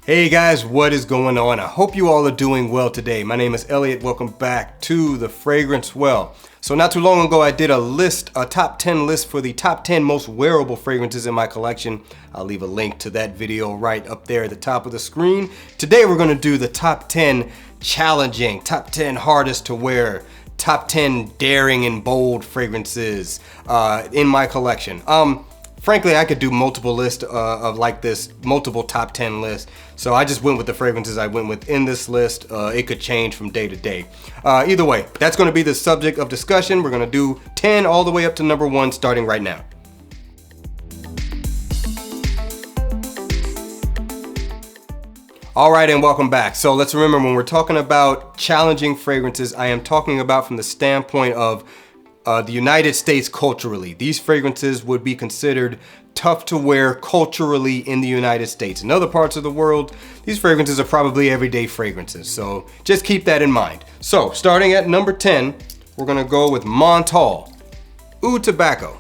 Hey guys, what is going on? I hope you all are doing well today. My name is Elliot. Welcome back to The Fragrance Well. So not too long ago, I did a top 10 list for the top 10 most wearable fragrances in my collection. I'll leave a link to that video right up there at the top of the screen. Today, we're gonna do the top 10 challenging, top 10 hardest to wear, top 10 daring and bold fragrances in my collection. Frankly, I could do multiple lists of like this, multiple top 10 lists. So I just went with the fragrances I went with in this list. It could change from day to day. Either way, that's gonna be the subject of discussion. We're gonna do 10 all the way up to number 1 starting right now. All right, and welcome back. So let's remember, when we're talking about challenging fragrances, I am talking about from the standpoint of the United States culturally. These fragrances would be considered tough to wear culturally in the United States. In other parts of the world, these fragrances are probably everyday fragrances. So just keep that in mind. So starting at number 10, we're gonna go with Montal Oud Tobacco.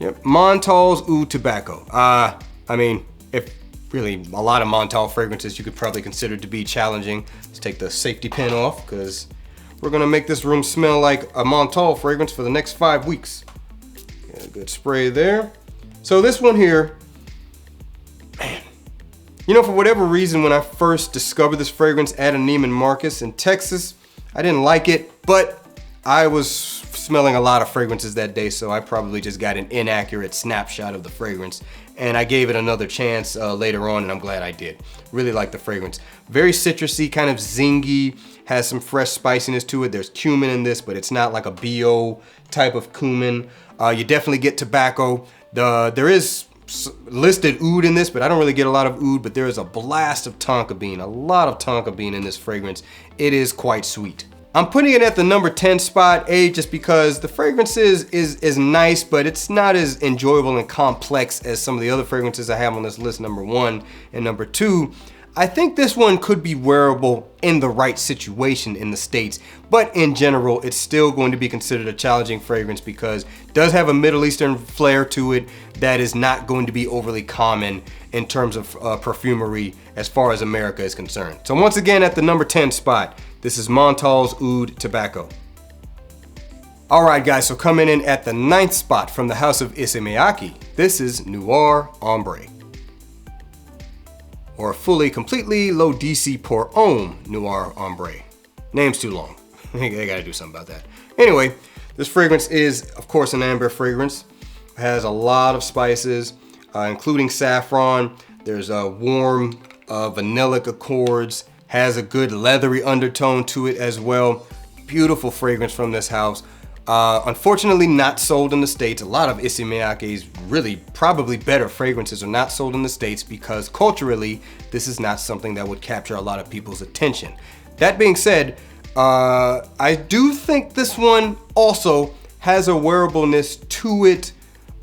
Yep, Montal's Oud Tobacco. I mean, if really a lot of Montal fragrances you could probably consider to be challenging. Let's take the safety pin off because we're gonna make this room smell like a Montal fragrance for the next 5 weeks. Get a good spray there. So this one here, man, you know, for whatever reason, when I first discovered this fragrance at a Neiman Marcus in Texas, I didn't like it, but I was smelling a lot of fragrances that day, so I probably just got an inaccurate snapshot of the fragrance, and I gave it another chance later on, and I'm glad I did. Really like the fragrance. Very citrusy, kind of zingy, has some fresh spiciness to it. There's cumin in this, but it's not like a BO type of cumin. You definitely get tobacco. There is listed oud in this, but I don't really get a lot of oud, but there is a blast of tonka bean, a lot of tonka bean in this fragrance. It is quite sweet. I'm putting it at the number 10 spot, just because the fragrance is nice, but it's not as enjoyable and complex as some of the other fragrances I have on this list, number 1. And number 2, I think this one could be wearable in the right situation in the States, but in general, it's still going to be considered a challenging fragrance because it does have a Middle Eastern flair to it that is not going to be overly common in terms of perfumery as far as America is concerned. So once again, at the number 10 spot, this is Montal's Oud Tobacco. All right, guys, so coming in at the 9th spot from the house of Issey Miyake, this is Noir Ombre. Or fully, completely low DC pour homme Noir Ombre. Name's too long. They gotta do something about that. Anyway, this fragrance is, of course, an amber fragrance. It has a lot of spices, including saffron. There's a warm vanillic accords. Has a good leathery undertone to it as well. Beautiful fragrance from this house. Unfortunately not sold in the States. A lot of Issey Miyake's really probably better fragrances are not sold in the States because culturally, this is not something that would capture a lot of people's attention. That being said, I do think this one also has a wearableness to it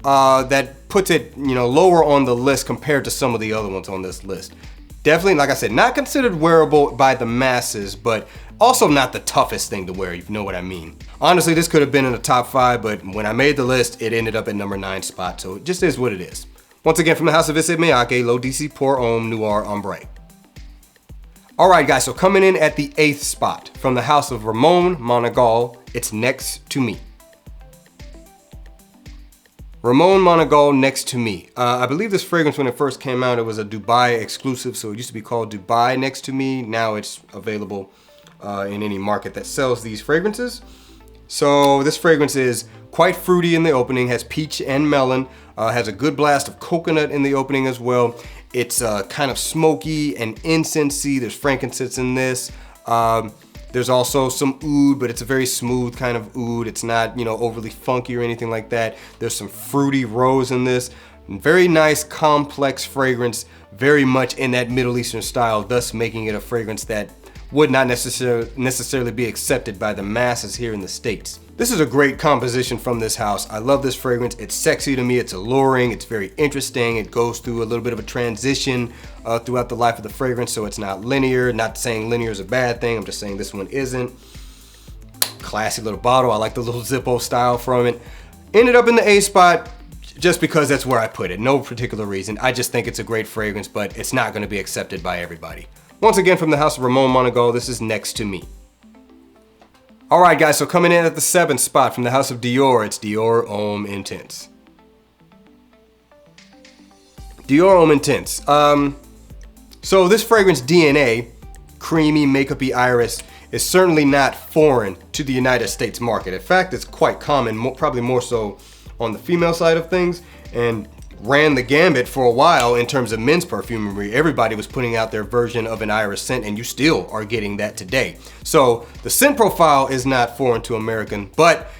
that puts it, lower on the list compared to some of the other ones on this list. Definitely, like I said, not considered wearable by the masses, but also not the toughest thing to wear, if you know what I mean. Honestly, this could have been in the top 5, but when I made the list, it ended up at number 9 spot, so it just is what it is. Once again, from the house of Issey Miyake, Low DC Pour Homme Noir Ombre. All right, guys, so coming in at the 8th spot, from the house of Ramon Monagal, it's Next to Me. Ramon Monagal, Next to Me. I believe this fragrance, when it first came out, it was a Dubai exclusive, so it used to be called Dubai Next to Me. Now it's available in any market that sells these fragrances. So this fragrance is quite fruity in the opening, has peach and melon, has a good blast of coconut in the opening as well. It's kind of smoky and incensey. There's frankincense in this. There's also some oud, but it's a very smooth kind of oud. It's not, overly funky or anything like that. There's some fruity rose in this. Very nice, complex fragrance, very much in that Middle Eastern style, thus making it a fragrance that would not necessarily be accepted by the masses here in the States. This is a great composition from this house. I love this fragrance. It's sexy to me. It's alluring. It's very interesting. It goes through a little bit of a transition throughout the life of the fragrance, so it's not linear. Not saying linear is a bad thing. I'm just saying this one isn't. Classy little bottle. I like the little Zippo style from it. Ended up in the A spot. just because that's where I put it. No particular reason. I just think it's a great fragrance, but it's not going to be accepted by everybody. Once again, from the house of Ramon Monagal, this is Next to Me. All right, guys, so coming in at the 7th spot from the house of Dior, it's Dior Homme Intense. Dior Homme Intense. So this fragrance DNA, creamy, makeup-y iris, is certainly not foreign to the United States market. In fact, it's quite common, probably more so on the female side of things, and ran the gambit for a while in terms of men's perfumery. Everybody was putting out their version of an iris scent, and you still are getting that today. So the scent profile is not foreign to American, but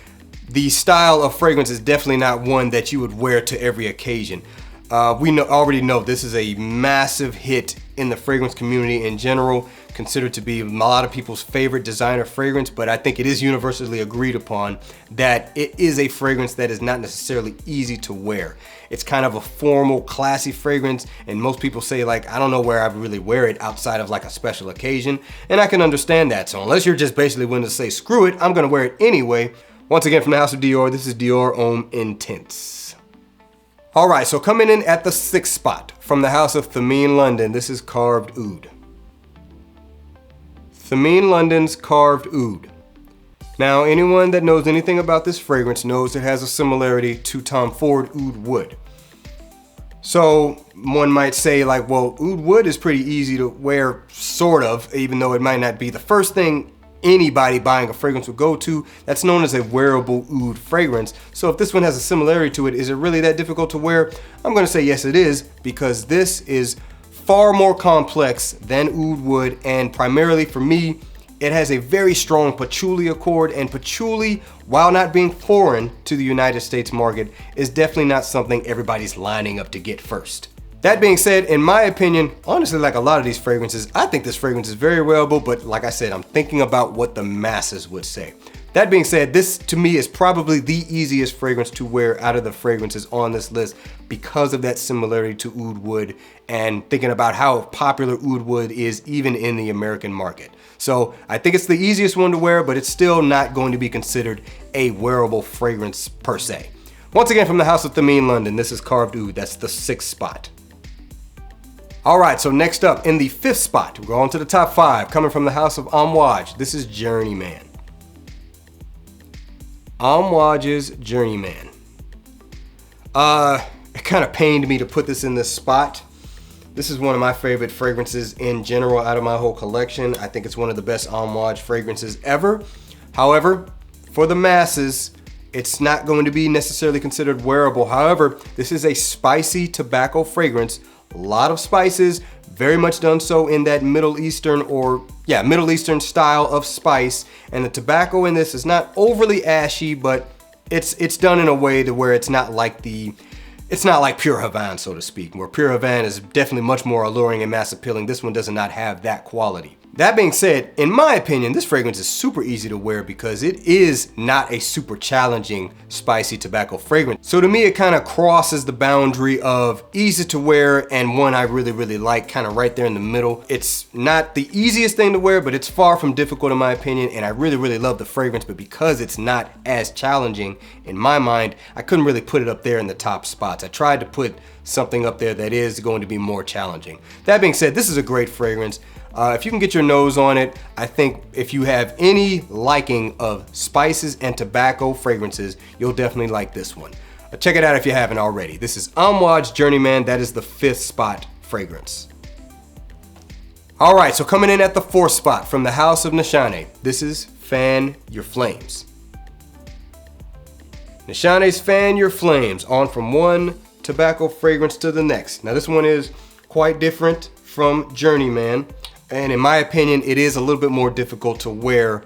the style of fragrance is definitely not one that you would wear to every occasion. We already know this is a massive hit in the fragrance community in general, considered to be a lot of people's favorite designer fragrance, but I think it is universally agreed upon that it is a fragrance that is not necessarily easy to wear. It's kind of a formal, classy fragrance, and most people say, like, I don't know where I would really wear it outside of like a special occasion, and I can understand that. So unless you're just basically willing to say, screw it, I'm gonna wear it anyway. Once again, from the house of Dior, this is Dior Homme Intense. All right, so coming in at the 6th spot from the house of Thameen London, this is Carved Oud. Thameen London's Carved Oud. Now, anyone that knows anything about this fragrance knows it has a similarity to Tom Ford Oud Wood. So one might say, like, well, Oud Wood is pretty easy to wear, sort of, even though it might not be the first thing anybody buying a fragrance would go to. That's known as a wearable oud fragrance. So if this one has a similarity to it, is it really that difficult to wear? I'm gonna say yes, it is, because this is far more complex than oud wood, and primarily for me, it has a very strong patchouli accord, and patchouli, while not being foreign to the United States market, is definitely not something everybody's lining up to get first. That being said, in my opinion, honestly, like a lot of these fragrances, I think this fragrance is very wearable, but like I said, I'm thinking about what the masses would say. That being said, this to me is probably the easiest fragrance to wear out of the fragrances on this list because of that similarity to oud wood and thinking about how popular oud wood is even in the American market. So I think it's the easiest one to wear, but it's still not going to be considered a wearable fragrance per se. Once again, from the house of Thameen London, this is Carved Oud. That's the 6th spot. All right, so next up in the 5th spot, we're going to the top 5, coming from the house of Amouage. This is Journeyman. Amouage's Journeyman. It kind of pained me to put this in this spot. This is one of my favorite fragrances in general out of my whole collection. I think it's one of the best Amouage fragrances ever. However, for the masses, it's not going to be necessarily considered wearable. However, this is a spicy tobacco fragrance. A lot of spices, very much done so in that Middle Eastern style of spice. And the tobacco in this is not overly ashy, but it's done in a way to where it's not like Pure Havane, so to speak, where Pure Havane is definitely much more alluring and mass appealing. This one does not have that quality. That being said, in my opinion, this fragrance is super easy to wear because it is not a super challenging spicy tobacco fragrance. So to me, it kind of crosses the boundary of easy to wear and one I really, really like, kind of right there in the middle. It's not the easiest thing to wear, but it's far from difficult in my opinion, and I really, really love the fragrance, but because it's not as challenging in my mind, I couldn't really put it up there in the top spots. I tried to put something up there that is going to be more challenging. That being said, this is a great fragrance. If you can get your nose on it, I think if you have any liking of spices and tobacco fragrances, you'll definitely like this one. Check it out if you haven't already. This is Amouage Journeyman. That is the 5th spot fragrance. All right, so coming in at the 4th spot from the house of Nishane, this is Fan Your Flames. Nishane's Fan Your Flames, on from one tobacco fragrance to the next. Now this one is quite different from Journeyman. And in my opinion, it is a little bit more difficult to wear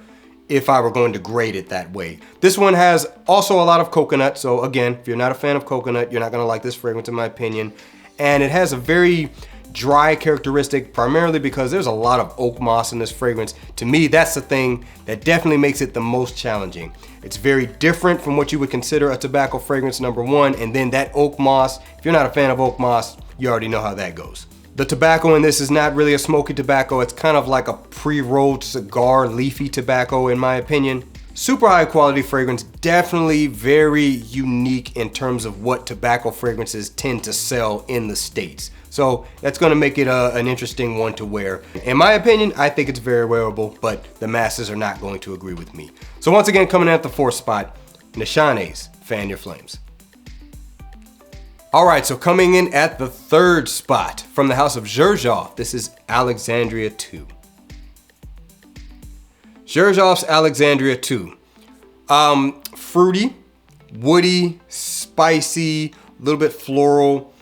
if I were going to grade it that way. This one has also a lot of coconut. So again, if you're not a fan of coconut, you're not gonna like this fragrance in my opinion. And it has a very dry characteristic, primarily because there's a lot of oak moss in this fragrance. To me, that's the thing that definitely makes it the most challenging. It's very different from what you would consider a tobacco fragrance, number one. And then that oak moss, if you're not a fan of oak moss, you already know how that goes. The tobacco in this is not really a smoky tobacco. It's kind of like a pre-rolled cigar leafy tobacco in my opinion. Super high quality fragrance, definitely very unique in terms of what tobacco fragrances tend to sell in the States. So that's gonna make it an interesting one to wear. In my opinion, I think it's very wearable, but the masses are not going to agree with me. So once again, coming in at the 4th spot, Nishane's Fan Your Flames. All right, so coming in at the 3rd spot from the house of Xerjoff, this is Alexandria 2. Xerjoff's Alexandria 2. Fruity, woody, spicy, a little bit floral.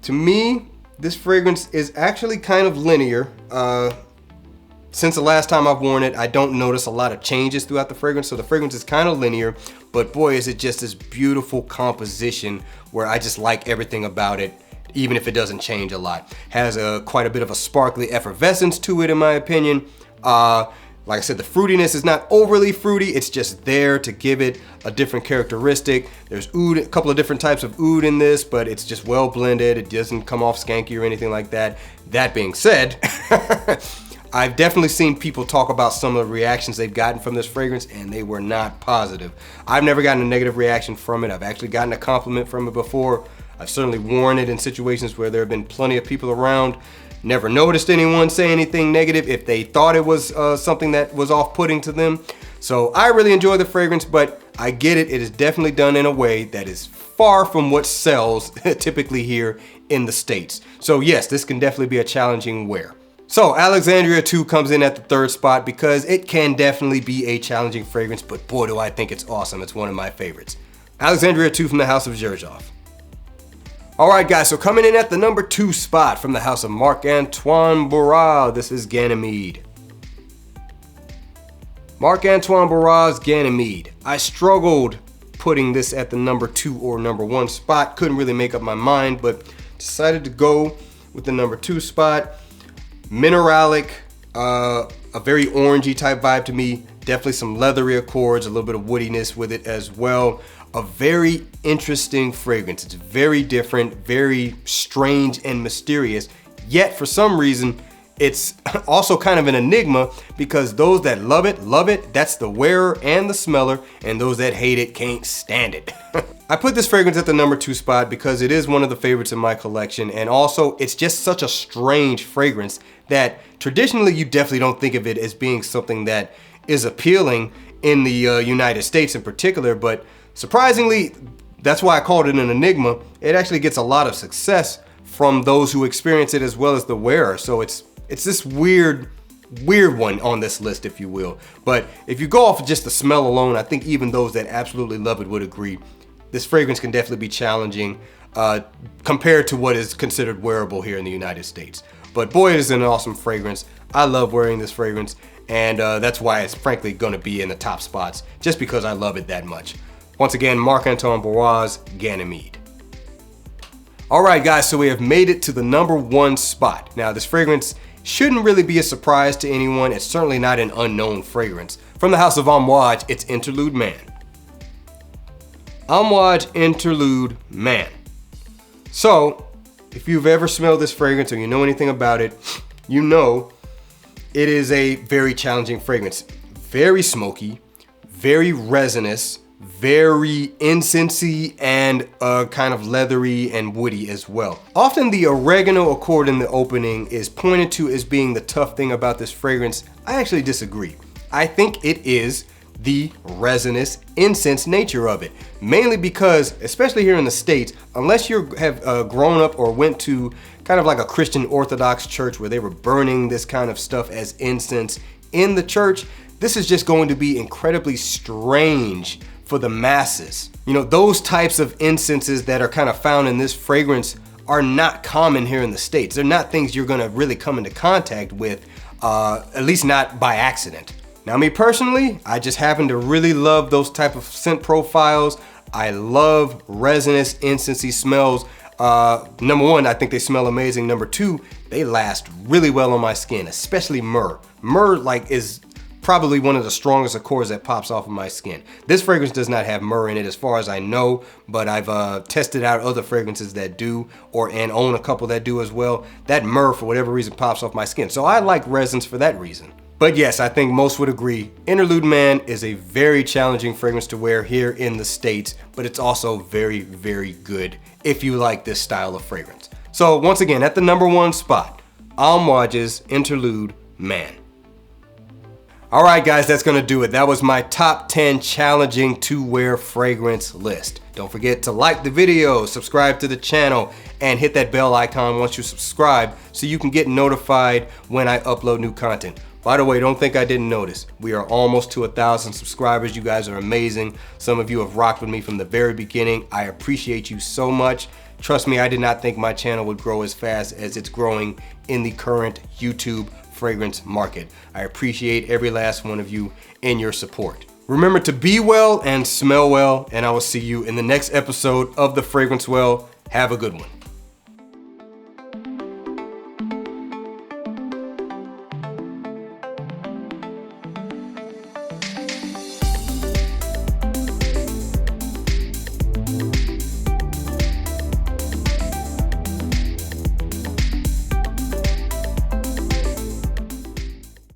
To me, this fragrance is actually kind of linear. Since the last time I've worn it, I don't notice a lot of changes throughout the fragrance, so the fragrance is kind of linear, but boy, is it just this beautiful composition where I just like everything about it, even if it doesn't change a lot. Has quite a bit of a sparkly effervescence to it, in my opinion. Like I said, the fruitiness is not overly fruity, it's just there to give it a different characteristic. There's oud, a couple of different types of oud in this, but it's just well blended. It doesn't come off skanky or anything like that. That being said, I've definitely seen people talk about some of the reactions they've gotten from this fragrance, and they were not positive. I've never gotten a negative reaction from it. I've actually gotten a compliment from it before. I've certainly worn it in situations where there have been plenty of people around. Never noticed anyone say anything negative if they thought it was something that was off-putting to them. So I really enjoy the fragrance, but I get it. It is definitely done in a way that is far from what sells typically here in the States. So yes, this can definitely be a challenging wear. So Alexandria 2 comes in at the 3rd spot because it can definitely be a challenging fragrance, but boy, do I think it's awesome. It's one of my favorites. Alexandria 2 from the house of Xerjoff. All right, guys, so coming in at the number 2 spot from the house of Marc-Antoine Boral, this is Ganymede. Marc-Antoine Boral's Ganymede. I struggled putting this at the number 2 or number 1 spot. Couldn't really make up my mind, but decided to go with the number 2 spot. Mineralic, a very orangey type vibe to me. Definitely some leathery accords, a little bit of woodiness with it as well. A very interesting fragrance. It's very different, very strange and mysterious, yet for some reason, it's also kind of an enigma because those that love it, that's the wearer and the smeller, and those that hate it can't stand it. I put this fragrance at the number 2 spot because it is one of the favorites in my collection, and also it's just such a strange fragrance that traditionally you definitely don't think of it as being something that is appealing in the United States in particular, but surprisingly, that's why I called it an enigma. It actually gets a lot of success from those who experience it as well as the wearer. So it's this weird one on this list, if you will. But if you go off of just the smell alone, I think even those that absolutely love it would agree. This fragrance can definitely be challenging compared to what is considered wearable here in the United States. But boy, it is an awesome fragrance. I love wearing this fragrance, and that's why it's frankly gonna be in the top spots, just because I love it that much. Once again, Marc-Antoine Boral's Ganymede. All right, guys, so we have made it to the number 1 spot. Now, this fragrance shouldn't really be a surprise to anyone. It's certainly not an unknown fragrance. From the house of Amouage, it's Interlude Man. Amouage Interlude Man. So, if you've ever smelled this fragrance or you know anything about it, you know it is a very challenging fragrance. Very smoky, very resinous, very incensey, and kind of leathery and woody as well. Often the oregano accord in the opening is pointed to as being the tough thing about this fragrance. I actually disagree. I think it is the resinous incense nature of it, mainly because, especially here in the States, unless you have grown up or went to kind of like a Christian Orthodox church where they were burning this kind of stuff as incense in the church, this is just going to be incredibly strange for the masses. You know, those types of incenses that are kind of found in this fragrance are not common here in the States. They're not things you're gonna really come into contact with, at least not by accident. Now, me personally, I just happen to really love those type of scent profiles. I love resinous, incensey smells. Number 1, I think they smell amazing. Number 2, they last really well on my skin, especially myrrh. Myrrh is probably one of the strongest accords that pops off of my skin. This fragrance does not have myrrh in it as far as I know, but I've tested out other fragrances that do, and own a couple that do as well. That myrrh, for whatever reason, pops off my skin. So I like resins for that reason. But yes, I think most would agree, Interlude Man is a very challenging fragrance to wear here in the States, but it's also very, very good if you like this style of fragrance. So once again, at the #1 spot, Amouage's Interlude Man. All right, guys, that's gonna do it. That was my top 10 challenging to wear fragrance list. Don't forget to like the video, subscribe to the channel, and hit that bell icon once you subscribe so you can get notified when I upload new content. By the way, don't think I didn't notice. We are almost to 1,000 subscribers. You guys are amazing. Some of you have rocked with me from the very beginning. I appreciate you so much. Trust me, I did not think my channel would grow as fast as it's growing in the current YouTube fragrance market. I appreciate every last one of you and your support. Remember to be well and smell well, and I will see you in the next episode of The Fragrance Well. Have a good one.